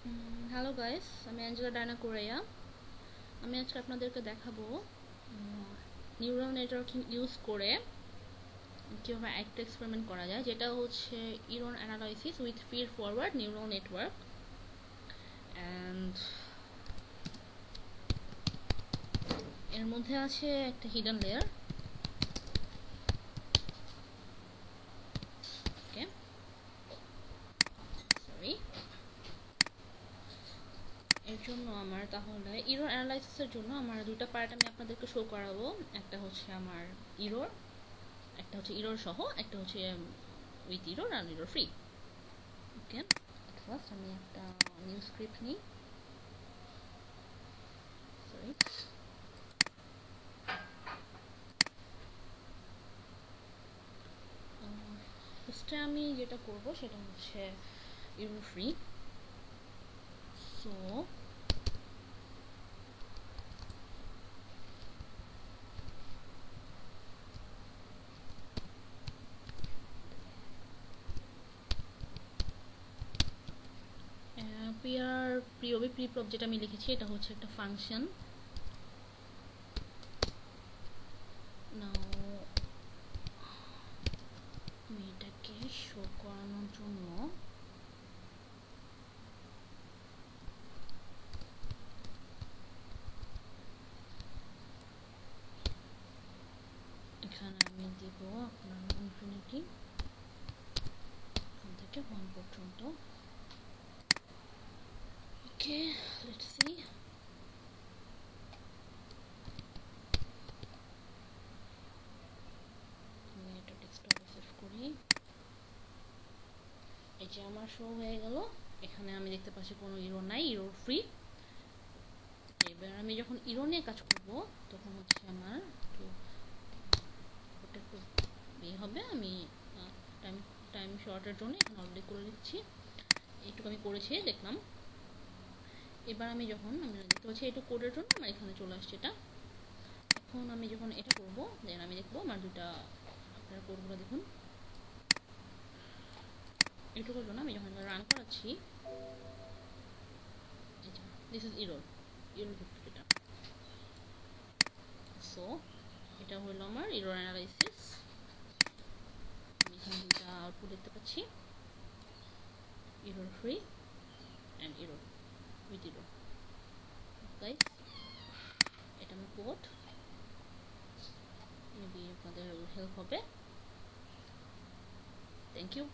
Hello guys, আমি Angela Diana Correa. আমি আজকে আপনাদেরকে দেখাবো নিউরাল নেটওয়ার্কিং ইউজ করে কীভাবে একটা এক্সপেরিমেন্ট করা যায়, যেটা হচ্ছে error analysis with feed forward neural network. And এর মধ্যে আছে একটা হিডেন লেয়ার। ওকে, সরি। এর জন্য আমার তাহলে ইরর অ্যানালাইসিসের জন্য আমার দুটো পার্ট আমি আপনাদেরকে শো করাবো। একটা হচ্ছে আমার ইরর, একটা হচ্ছে ইরর সহ, একটা হচ্ছে উইথ ইরর আর ইরর ফ্রি। ওকে, ফার্স্ট আমি একটা নিউ স্ক্রিপ্ট নিই। সরি, ফার্স্টে আমি যেটা করব সেটা হচ্ছে ইরর ফ্রি। সো প্রিপ্রপ যেটা আমি লিখেছি এটা হচ্ছে একটা ফাংশন। নাও আমি এটাকে শো করানোর জন্য এখানে আমি দিব আপনার ইনফিনিটি এখান থেকে 1 পর্যন্ত। ওকে, লেটস সি। আমি এটা ডেস্কটপে সেভ করি। এই যে আমার শো হয়ে গেল। এখানে আমি দেখতে পাচ্ছি কোনো ইরর নাই, ইরর ফ্রি। এবার আমি যখন ইরর নিয়ে কাজ করব তখন হচ্ছে আমার একটু হবে। আমি টাইম টাইম শর্টের জন্য এখানে অলরেডি করে দিচ্ছি। এইটুকু আমি করেছি দেখলাম। এবার আমি যখন আমি দেখতে পাচ্ছি এইটুকু কোডের জন্য আমার এখানে চলে আসছে এটা। এখন আমি যখন এটা করব দেন আমি দেখবো আমার দুটা আপনারা কোডগুলো দেখুন। এইটুকুর জন্য আমি যখন রান করাচ্ছি, দিস ইজ ইরর যুক্ত যেটা। সো এটা হলো আমার ইরর অ্যানালাইসিস। আমি এখানে দুটা আউটপুট দেখতে পাচ্ছি, error free and error with error. Guys, এটা আমার কোড, মেবি আপনাদের হেল্প হবে। Thank you.